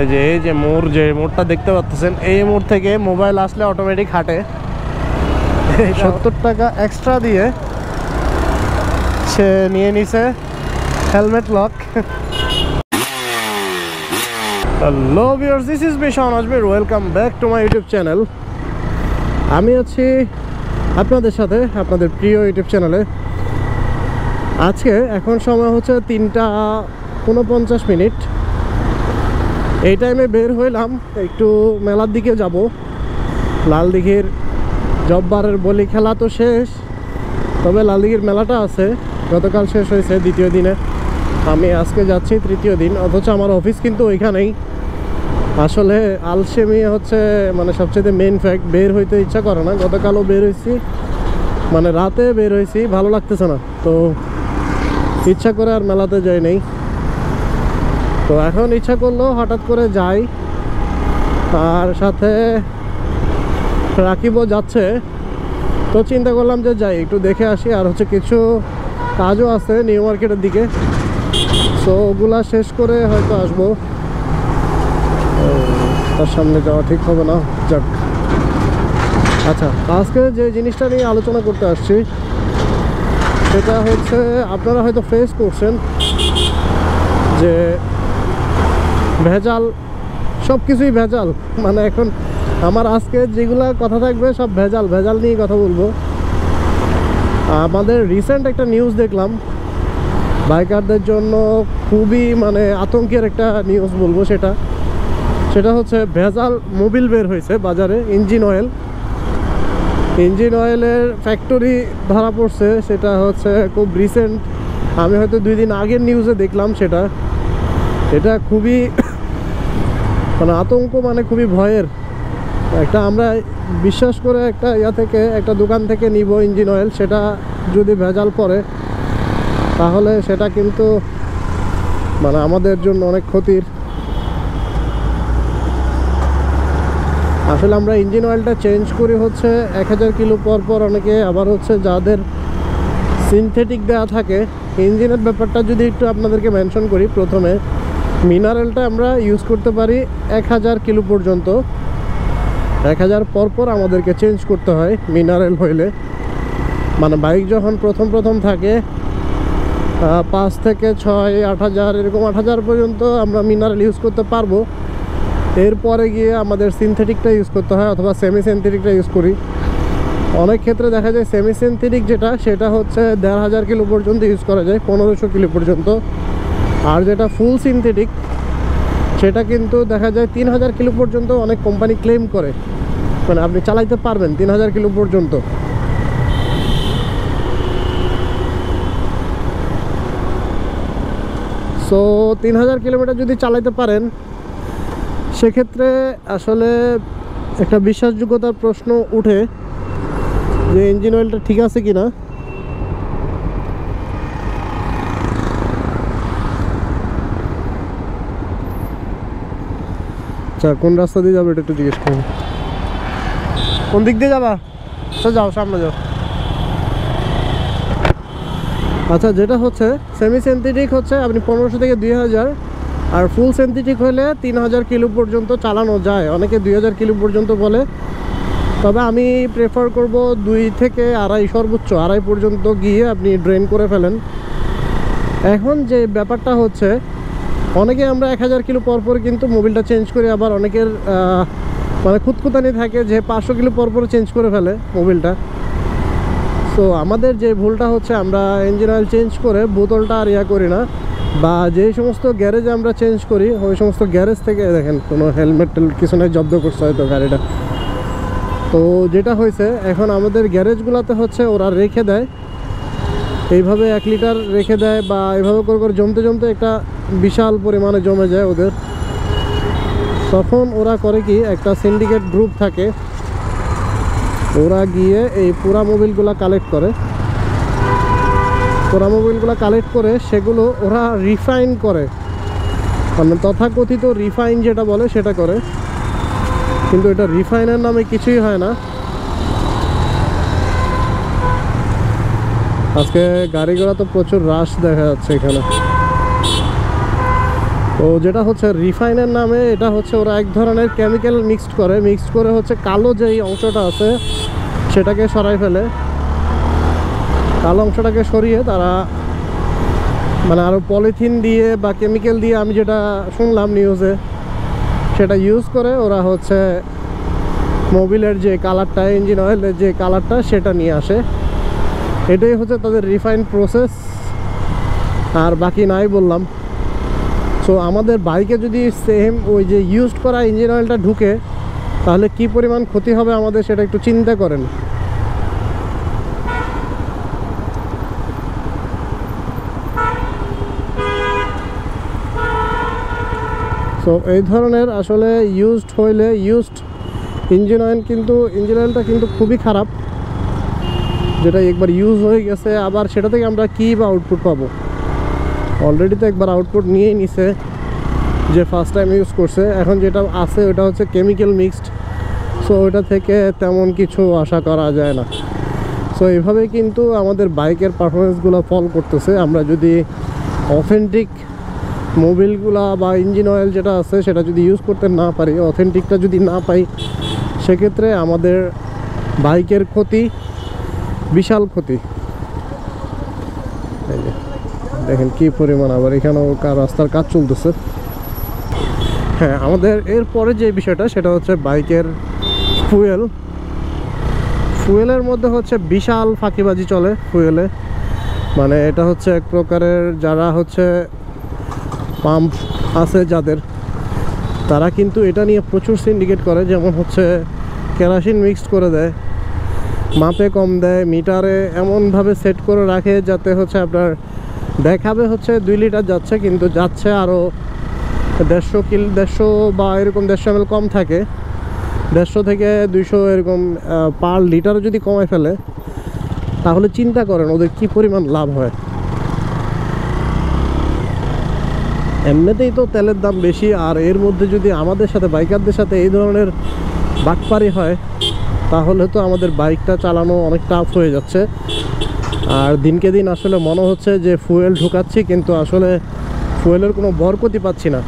এই যে মোড়টা দেখতে পাচ্ছেন, এই মোড় থেকে মোবাইল আসলে অটোমেটিক হাঁটে। 70 টাকা এক্সট্রা দিয়ে সে নিয়ে নিছে helmet lock. Hello viewers, this is me Shaon Ajmer, welcome back to my YouTube channel. আমি আছি আপনাদের সাথে আপনাদের প্রিয় ইউটিউব চ্যানেলে। আজকে এখন সময় হচ্ছে 3:49। এই টাইমে বের হইলাম একটু মেলার দিকে যাব। লালদিঘির জব্বারের বলি খেলা তো শেষ, তবে লালদিঘির মেলাটা আছে, গতকাল শেষ হয়েছে দ্বিতীয় দিনে। আমি আজকে যাচ্ছি তৃতীয় দিন, অথচ আমার অফিস কিন্তু ওইখানেই। আসলে আলসেমি হচ্ছে মানে সবচেয়ে মেইন ফ্যাক্ট, বের হইতে ইচ্ছা করে না। গতকালও বের হয়েছি, মানে রাতে বের হয়েছি, ভালো লাগতেছে না, তো ইচ্ছা করে আর মেলাতে যাই নেই। তো এখন ইচ্ছা করলো হঠাৎ করে যাই, আর সাথে রাকিবও যাচ্ছে, তো চিন্তা করলাম যে যাই একটু দেখে আসি। আর হচ্ছে কিছু কাজও আছে নিউ মার্কেটের দিকে, সো ওগুলা শেষ করে হয়তো আসবো। তার সামনে যাওয়া ঠিক হবে না, যাক। আচ্ছা, আজকে যে জিনিসটা নিয়ে আলোচনা করতে আসছি সেটা হচ্ছে, আপনারা হয়তো ফেস করছেন যে ভেজাল, সব কিছুই ভেজাল। মানে এখন আমার আজকে যেগুলা কথা থাকবে সব ভেজাল নিয়ে কথা বলবো। আমাদের রিসেন্ট একটা নিউজ দেখলাম, বাইকারদের জন্য খুবই মানে আতঙ্কের একটা নিউজ বলবো। সেটা হচ্ছে ভেজাল মোবিল বের হয়েছে বাজারে। ইঞ্জিন অয়েলের ফ্যাক্টরি ধরা পড়ছে। সেটা হচ্ছে খুব রিসেন্ট, আমি হয়তো 2 দিন আগের নিউজে দেখলাম। এটা খুবই মানে আতঙ্ক, মানে খুবই ভয়ের একটা। আমরা বিশ্বাস করে একটা দোকান থেকে নিব ইঞ্জিন অয়েল, সেটা যদি ভেজাল পড়ে তাহলে সেটা কিন্তু মানে আমাদের জন্য অনেক ক্ষতির। আসলে আমরা ইঞ্জিন অয়েলটা চেঞ্জ করি হচ্ছে 1000 কিলো পর। অনেকে আবার হচ্ছে যাদের সিনথেটিক দেওয়া থাকে। ইঞ্জিনের ব্যাপারটা যদি একটু আপনাদেরকে মেনশন করি, প্রথমে মিনারেলটা আমরা ইউজ করতে পারি 1000 কিলো পর্যন্ত। 1000 পর আমাদেরকে চেঞ্জ করতে হয় মিনারেল হইলে। মানে বাইক যখন প্রথম থাকে 5 থেকে 6, 8000, এরকম 8000 পর্যন্ত আমরা মিনারেল ইউজ করতে পারবো। এরপরে গিয়ে আমাদের সিনথেটিকটা ইউজ করতে হয়, অথবা সেমি সিনথেটিকটা ইউজ করি। অনেক ক্ষেত্রে দেখা যায় সেমি সিনথেটিক সেটা হচ্ছে 1500 কিলো পর্যন্ত ইউজ করা যায়, 1500 কিলো পর্যন্ত। আর যেটা ফুল সিনথেটিক সেটা কিন্তু দেখা যায় 3000 কিলো পর্যন্ত অনেক কোম্পানি ক্লেম করে, মানে আপনি চালাইতে পারবেন 3000 কিলো পর্যন্ত। সো 3000 কিলোমিটার যদি চালাইতে পারেন, সেক্ষেত্রে আসলে একটা বিশ্বাসযোগ্যতার প্রশ্ন উঠে যে ইঞ্জিন অয়েলটা ঠিক আছে কিনা। আচ্ছা, কোন রাস্তা দিয়ে যাবে এটা একটু জিজ্ঞেস করুন। কোন দিক দিয়ে যাবা? তো যাও, সামনে যাও। আচ্ছা, যেটা হচ্ছে সেমি সিনথেটিক হচ্ছে আপনি 1500 থেকে 2000, আর ফুল সিনথেটিক হলে 3000 কিলো পর্যন্ত চালানো যায়। অনেকে 2000 কিলো পর্যন্ত বলে, তবে আমি প্রেফার করব 2 থেকে 2.5, সর্বোচ্চ 2.5 পর্যন্ত গিয়ে আপনি ড্রেন করে ফেলেন। এখন যে ব্যাপারটা হচ্ছে, অনেকে আমরা 1000 কিলো পর কিন্তু মোবিলটা চেঞ্জ করি। আবার অনেকের মানে খুঁতখুতানি থাকে যে 500 কিলো পর চেঞ্জ করে ফেলে মোবিলটা। সো আমাদের যে ভুলটা হচ্ছে, আমরা ইঞ্জিন অয়েল চেঞ্জ করে বোতলটা আর করি না, বা যে সমস্ত গ্যারেজে আমরা চেঞ্জ করি ওই সমস্ত গ্যারেজ থেকে দেখেন কোনো হেলমেট কিছু নাই, জব্দ করছে হয়তো গাড়িটা। তো যেটা হয়েছে, এখন আমাদের গ্যারেজগুলোতে হচ্ছে ওরা রেখে দেয় এইভাবে 1 লিটার রেখে দেয়, বা এইভাবে করে জমতে একটা বিশাল পরিমাণে জমে যায় ওদের। তখন ওরা করে কি, একটা সিন্ডিকেট গ্রুপ থাকে, ওরা গিয়ে এই পুরা মোবিলগুলো কালেক্ট করে, সেগুলো ওরা রিফাইন করে, মানে তথাকথিত রিফাইন যেটা বলে সেটা করে। কিন্তু এটা রিফাইনের নামে কিছুই হয় না। আজকে গাড়ি ঘোড়া তো প্রচুর রাশ দেখা যাচ্ছে এখানে। তো যেটা হচ্ছে রিফাইনের নামে, এটা হচ্ছে ওরা এক ধরনের কেমিক্যাল মিক্সড করে হচ্ছে কালো যেই অংশটা আছে সেটাকে সরাই ফেলে। কালো অংশটাকে সরিয়ে তারা মানে আরও পলিথিন দিয়ে বা কেমিক্যাল দিয়ে, আমি যেটা শুনলাম নিউজে, সেটা ইউজ করে ওরা হচ্ছে মোবিলের যে কালারটা, ইঞ্জিন অয়েলের যে কালারটা, সেটা নিয়ে আসে। এটাই হচ্ছে তাদের রিফাইন প্রসেস, আর বাকি নাই বললাম। সো আমাদের বাইকে যদি সেম ওই যে ইউজড করা ইঞ্জিন অয়েলটা ঢুকে, তাহলে কি পরিমাণ ক্ষতি হবে আমাদের, সেটা একটু চিন্তা করেন। সো এই ধরনের আসলে ইউজড ইঞ্জিন অয়েলটা কিন্তু খুবই খারাপ, যেটা একবার ইউজ হয়ে গেছে, আবার সেটা থেকে আমরা কী বা আউটপুট পাবো? অলরেডি তো একবার আউটপুট নিয়েই নিছে যে ফার্স্ট টাইম ইউজ করছে। এখন যেটা আছে ওটা হচ্ছে কেমিক্যাল মিক্সড, সো ওটা থেকে তেমন কিছু আশা করা যায় না। সো এইভাবেই কিন্তু আমাদের বাইকের পারফরমেন্সগুলো ফল করতেছে। আমরা যদি অথেন্টিক মোবিলগুলা বা ইঞ্জিন অয়েল যেটা আছে সেটা যদি ইউজ করতে না পারি, অথেন্টিকটা যদি না পাই, সেক্ষেত্রে আমাদের বাইকের ক্ষতি, বিশাল ক্ষতি। এই যে দেখেন কি পরিমাণ, আবার এখানেও রাস্তার কাজ চলতেছে। হ্যাঁ, আমাদের এরপরে যে বিষয়টা সেটা হচ্ছে বাইকের ফুয়েলের মধ্যে হচ্ছে বিশাল ফাঁকিবাজি চলে ফুয়েলে। মানে এটা হচ্ছে এক প্রকারের, যারা হচ্ছে পাম্প আছে যাদের, তারা কিন্তু এটা নিয়ে প্রচুর সিন্ডিকেট করে। যেমন হচ্ছে কেরোসিন মিক্সড করে দেয়, মাপে কম দেয়, মিটারে এমনভাবে সেট করে রাখে যাতে হচ্ছে আপনার দেখাবে হচ্ছে 2 লিটার যাচ্ছে, কিন্তু যাচ্ছে আরও 150 বা এরকম 150 ml কম থাকে। 150 থেকে 200 এরকম পার লিটার যদি কমায় ফেলে, তাহলে চিন্তা করেন ওদের কি পরিমাণ লাভ হয়। এমনিতেই তো তেলের দাম বেশি, আর এর মধ্যে যদি আমাদের সাথে, বাইকারদের সাথে এই ধরনের বাটপারি হয়, তাহলে তো আমাদের বাইকটা চালানো অনেক টাফ হয়ে যাচ্ছে। আর দিনকে দিন আসলে মনে হচ্ছে যে ফুয়েল ঢুকাচ্ছি, কিন্তু আসলে ফুয়েলের কোনো বরকতি পাচ্ছি না।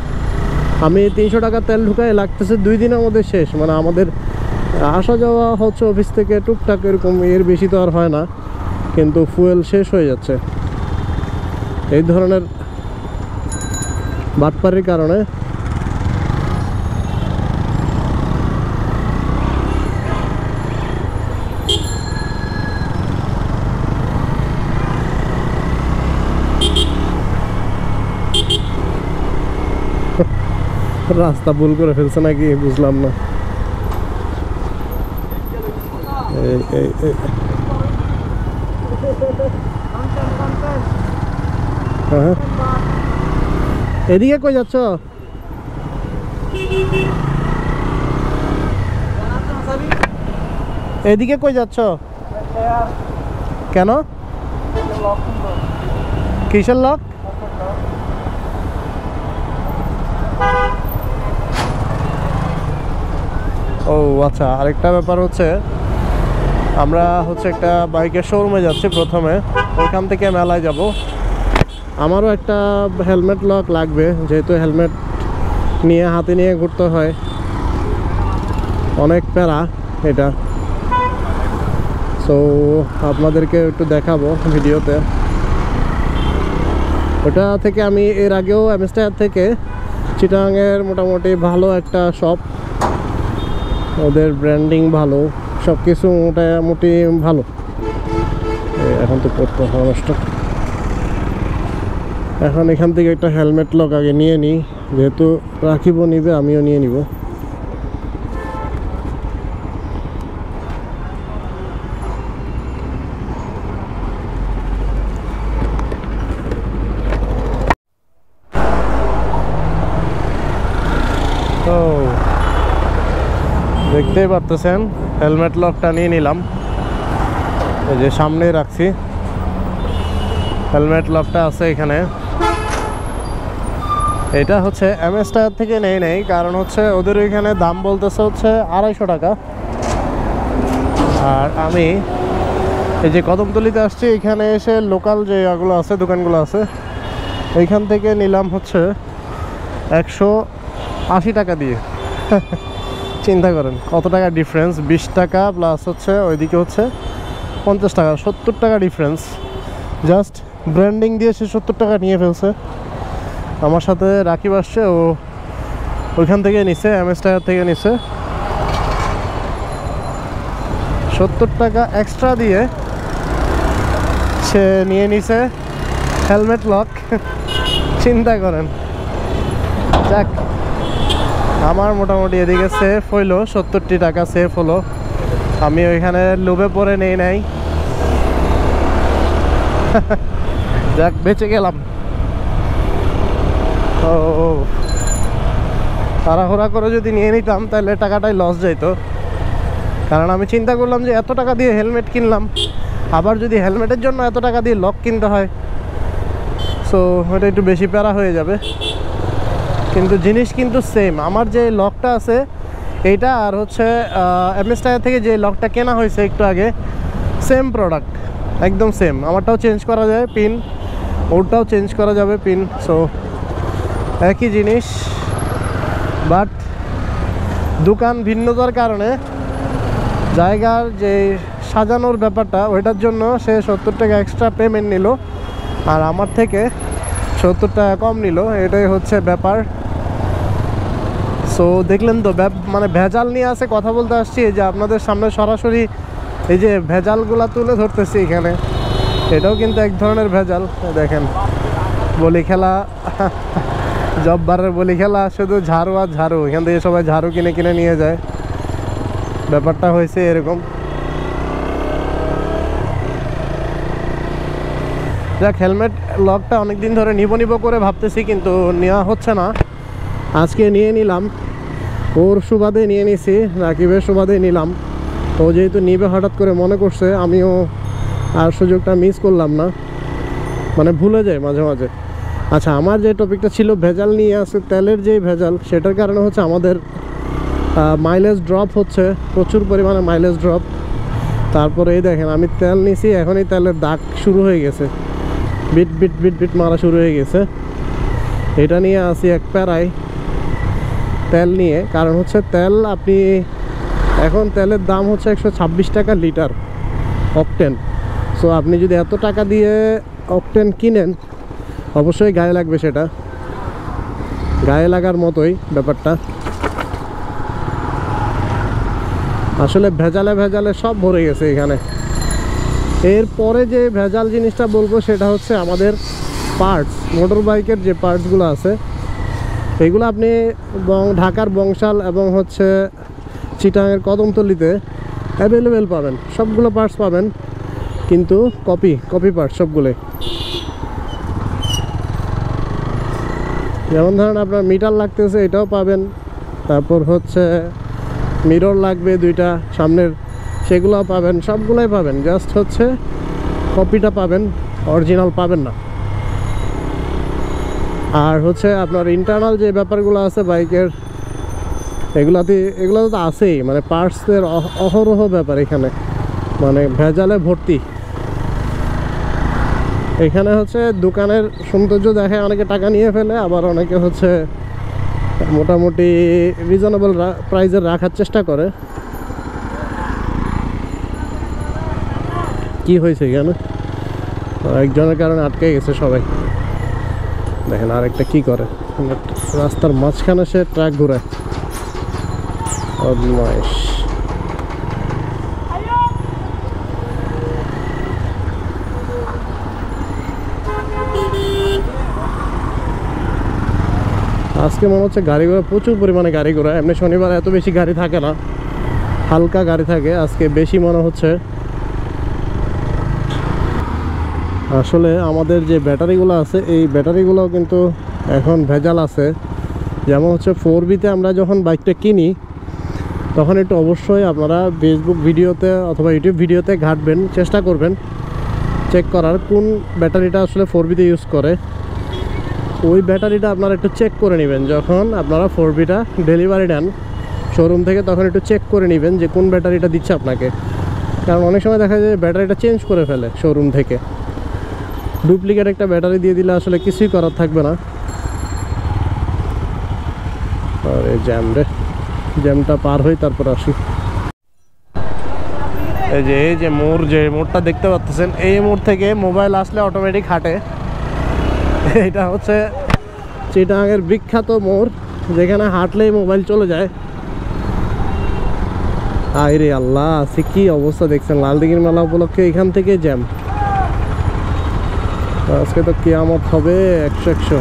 আমি 300 টাকা তেল ঢুকাই, লাগতেছে 2 দিনের মধ্যে শেষ। মানে আমাদের আসা যাওয়া হচ্ছে অফিস থেকে টুকটাক, এরকম এর বেশি তো আর হয় না, কিন্তু ফুয়েল শেষ হয়ে যাচ্ছে এই ধরনের বাটপারির কারণে। রাস্তা ভুল করে ফেলছে নাকি বুঝলাম না। এদিকে কই যাচ্ছ? এদিকে কই যাচ্ছ? কেন? কিসের লক? ও আচ্ছা, আরেকটা ব্যাপার হচ্ছে, আমরা হচ্ছে একটা বাইকের শোরুমে যাচ্ছি প্রথমে, ওইখান থেকে মেলায় যাব। আমারও একটা হেলমেট লক লাগবে, যেহেতু হেলমেট নিয়ে হাতে নিয়ে ঘুরতে হয়, অনেক প্যারা এটা। সো আপনাদেরকে একটু দেখাবো ভিডিওতে। ওটা থেকে আমি এর আগেও অ্যামস্টার থেকে, চিটাগাংয়ের মোটামুটি ভালো একটা শপ, ওদের ব্র্যান্ডিং ভালো, সব কিছু মোটামুটি ভালো। এখন তো পড়তে সমস্যা। এখন এখান থেকে একটা হেলমেট লক আগে নিয়ে নিই, যেহেতু রাখিবও নিবে, আমিও নিয়ে নিব। তো দেখতেই পারতেছেন হেলমেট লকটা নিয়ে নিলাম, এই যে সামনেই রাখছি। হেলমেট লকটা আছে এখানে। এটা হচ্ছে এমএস টায়ার থেকে নেই, কারণ হচ্ছে ওদের ওইখানে দাম বলতেছে হচ্ছে 250 টাকা। আর আমি এই যে কদমতলিতে আসছি, এখানে এসে লোকাল যে এগুলো আছে, দোকানগুলো আছে, এইখান থেকে নিলাম হচ্ছে 180 টাকা দিয়ে। চিন্তা করেন কত টাকা ডিফারেন্স, 20 টাকা প্লাস হচ্ছে ওইদিকে হচ্ছে 50 টাকা, 70 টাকা ডিফারেন্স। জাস্ট ব্র্যান্ডিং দিয়ে সে 70 টাকা নিয়ে ফেলছে। আমার সাথে রাকিব আসছে, ও ওইখান থেকে নিছে, MS টায়ার থেকে নিছে। 70 টাকা এক্সট্রা দিয়ে সে নিয়ে নিছে হেলমেট লক। চিন্তা করেন। যাক, আমার মোটামুটি এদিকে সেফ হইলো, 70 টাকা সেফ হলো। আমি ওইখানে লোভে পড়ে নেই নাই। যাক, বেঁচে গেলাম। ও তাড়াহুড়া করে যদি নিয়ে নিতাম তাহলে টাকাটাই লস যাইতো। কারণ আমি চিন্তা করলাম যে এত টাকা দিয়ে হেলমেট কিনলাম, আবার যদি হেলমেটের জন্য এত টাকা দিয়ে লক কিনতে হয়, সো ওটা একটু বেশি প্যারা হয়ে যাবে। কিন্তু জিনিস কিন্তু সেম। আমার যে লকটা আছে এইটা আর হচ্ছে MS টায়ার থেকে যে লকটা কেনা হয়েছে একটু আগে, সেম প্রোডাক্ট, একদম সেম। আমারটাও চেঞ্জ করা যায় পিন, ওরটাও চেঞ্জ করা যাবে পিন, সো একই জিনিস। বাট দোকান ভিন্নতার কারণে জায়গার যে সাজানোর ব্যাপারটা, ওইটার জন্য সে 70 টাকা এক্সট্রা পেমেন্ট নিল আর আমার থেকে 70 টাকা কম নিল। এটাই হচ্ছে ব্যাপার। সো দেখলেন তো, মানে ভেজাল নিয়ে আসে কথা বলতে আসছি, যে আপনাদের সামনে সরাসরি এই যে ভেজালগুলা তুলে ধরতেছি এখানে। এটাও কিন্তু এক ধরনের ভেজাল। দেখেন, বলি খেলা, জববারের বলি খেলা, শুধু ঝাড়ু আর ঝাড়ু। এখান থেকে সবাই ঝাড়ু কিনে কিনে নিয়ে যায়। ব্যাপারটা হয়েছে এরকম। যাক, হেলমেট লকটা অনেকদিন ধরে নিব করে ভাবতেছি, কিন্তু নেওয়া হচ্ছে না। আজকে নিয়ে নিলাম, ওর সুবাদে নিয়ে নিছি, রাকিবের সুবাদে নিলাম। ও যেহেতু নিবে হঠাৎ করে মনে করছে, আমিও আর সুযোগটা মিস করলাম না, মানে ভুলে যাই মাঝে মাঝে। আচ্ছা, আমার যে টপিকটা ছিল ভেজাল নিয়ে আছে, তেলের যেই ভেজাল, সেটার কারণে হচ্ছে আমাদের মাইলেজ ড্রপ হচ্ছে, প্রচুর পরিমাণে মাইলেজ ড্রপ। তারপরে এই দেখেন, আমি তেল নিছি, এখনই তেলের দাগ শুরু হয়ে গেছে, বিট বিট বিট বিট মারা শুরু হয়ে গেছে। এটা নিয়ে আসি এক প্যারায় তেল নিয়ে। কারণ হচ্ছে তেল, আপনি এখন তেলের দাম হচ্ছে 126 টাকা লিটার অকটেন। সো আপনি যদি এত টাকা দিয়ে অকটেন কিনেন, অবশ্যই গায়ে লাগবে, সেটা গায়ে লাগার মতোই ব্যাপারটা। আসলে ভেজালে ভেজালে সব ভরে গেছে এখানে। এরপরে যে ভেজাল জিনিসটা বলবো সেটা হচ্ছে আমাদের পার্টস, মোটর বাইকের যে পার্টসগুলো আছে, এগুলো আপনি ঢাকার বংশাল এবং হচ্ছে চিটাঙের কদমতলিতে অ্যাভেলেবেল পাবেন, সবগুলো পার্টস পাবেন, কিন্তু কপি পার্টস সবগুলোই। যেমন ধরেন আপনার মিটার লাগতেছে, এটাও পাবেন। তারপর হচ্ছে মিরর লাগবে 2টা সামনের, সেগুলোও পাবেন, সবগুলোই পাবেন। জাস্ট হচ্ছে কপিটা পাবেন, অরিজিনাল পাবেন না। আর হচ্ছে আপনার ইন্টারনাল যে ব্যাপারগুলো আছে বাইকের, এগুলো তো আছেই, মানে পার্টসের অহরহ ব্যাপার এখানে, মানে ভেজালে ভর্তি। এখানে হচ্ছে দোকানের সৌন্দর্য দেখে অনেকে টাকা নিয়ে ফেলে, আবার অনেকে হচ্ছে মোটামুটি রিজনেবল প্রাইসের রাখার চেষ্টা করে। কি হয়েছে এখানে? একজনের কারণে আটকে গেছে সবাই। দেখেন আরেকটা কি করে, রাস্তার মাঝখানে সে ট্রাক ঘুরায়। বদমাইশ। আজকে মনে হচ্ছে গাড়ি ঘোড়া, প্রচুর পরিমাণে গাড়ি ঘোড়া। এমনি শনিবার এত বেশি গাড়ি থাকে না, হালকা গাড়ি থাকে, আজকে বেশি মনে হচ্ছে। আসলে আমাদের যে ব্যাটারিগুলো আছে, এই ব্যাটারিগুলোও কিন্তু এখন ভেজাল আছে। যেমন হচ্ছে 4B-তে আমরা যখন বাইকটা কিনি, তখন একটু অবশ্যই আপনারা ফেসবুক ভিডিওতে অথবা ইউটিউব ভিডিওতে ঘাটবেন, চেষ্টা করবেন চেক করার কোন ব্যাটারিটা আসলে 4B-তে ইউজ করে। ওই ব্যাটারিটা আপনারা একটু চেক করে নেবেন যখন আপনারা 4B-টা ডেলিভারি দেন শোরুম থেকে, তখন একটু চেক করে নেবেন যে কোন ব্যাটারিটা দিচ্ছে আপনাকে। কারণ অনেক সময় দেখা যায় ব্যাটারিটা চেঞ্জ করে ফেলে শোরুম থেকে, ডুপ্লিকেট একটা ব্যাটারি দিয়ে দিলে আসলে কিছুই করার থাকবে না। জ্যাম রে, জ্যামটা পার হই তারপর আসি। এই যে মোড়টা দেখতে পাচ্ছেন, এই মোড় থেকে মোবাইল আসলে অটোমেটিক হাঁটে। এটা হচ্ছে চিটাগাংয়ের বিখ্যাত মোড়, যেখানে হাঁটলেই মোবাইল চলে যায়। আরে আল্লাহ, সে কি অবস্থা দেখছেন, লালদিঘির মেলা উপলক্ষে এখান থেকে জ্যাম। আজকে তো কিয়ামত হবে 100-100।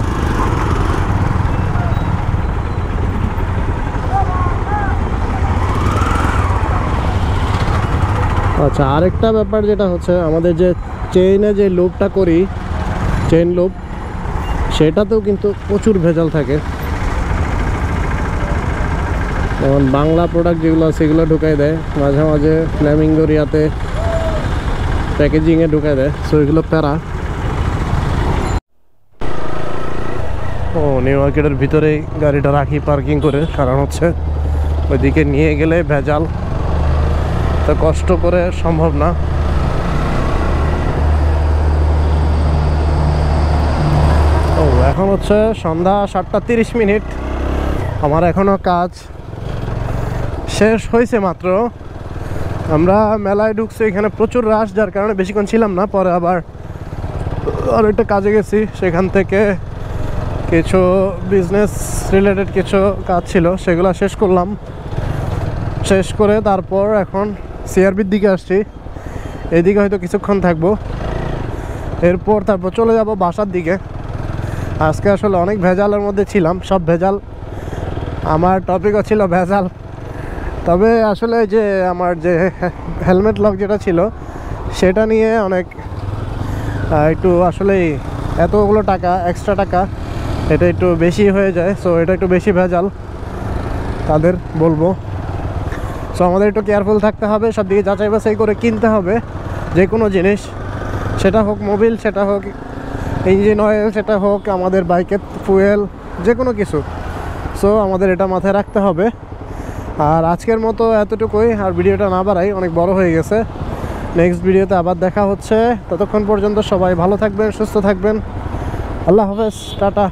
আচ্ছা, আরেকটা ব্যাপার যেটা হচ্ছে, আমাদের যে চেইনে যে লুপটা করি, চেইন লুপ, সেটাতেও কিন্তু প্রচুর ভেজাল থাকে। যেমন বাংলা প্রোডাক্ট যেগুলো সেগুলো ঢুকাই দেয়, মাঝে মাঝে ফ্ল্যামিঙ্গোর ইয়াতে প্যাকেজিংয়ে ঢুকাই দেয়, সো এগুলো প্যারা। ও নিউ মার্কেটের ভিতরেই গাড়িটা রাখি পার্কিং করে, কারণ হচ্ছে ওইদিকে নিয়ে গেলে ভেজাল, তো কষ্ট করে সম্ভব না। ও এখন হচ্ছে সন্ধ্যা 7:30। আমার এখনও কাজ শেষ হয়েছে মাত্র। আমরা মেলায় ঢুকছি, এখানে প্রচুর রাশ, যার কারণে বেশিক্ষণ ছিলাম না। পরে আবার আরেকটা কাজে গেছি, সেখান থেকে কিছু বিজনেস রিলেটেড কিছু কাজ ছিল, সেগুলো শেষ করলাম। শেষ করে তারপর এখন সিআরবির দিকে আসছি। এইদিকে হয়তো কিছুক্ষণ থাকবো, এরপর তারপর চলে যাব বাসার দিকে। আজকে আসলে অনেক ভেজালের মধ্যে ছিলাম, সব ভেজাল। আমার টপিকও ছিল ভেজাল। তবে আসলে যে আমার যে হেলমেট লক যেটা ছিল, সেটা নিয়ে অনেক একটু আসলেই এতগুলো টাকা, এক্সট্রা টাকা, এটা একটু বেশি হয়ে যায়। সো এটা একটু বেশি ভেজাল, তাদের বলবো। সো আমাদের একটু কেয়ারফুল থাকতে হবে, সব দিকে যাচাই বাছাই করে কিনতে হবে যে কোনো জিনিস, সেটা হোক মোবিল, সেটা হোক ইঞ্জিন অয়েল, সেটা হোক আমাদের বাইকের ফুয়েল, যে কোনো কিছু। সো আমাদের এটা মাথায় রাখতে হবে। আর আজকের মতো এতটুকুই, আর ভিডিওটা না বাড়াই, অনেক বড় হয়ে গেছে। নেক্সট ভিডিওতে আবার দেখা হচ্ছে, ততক্ষণ পর্যন্ত সবাই ভালো থাকবেন, সুস্থ থাকবেন। আল্লাহ হাফেজ, টাটা।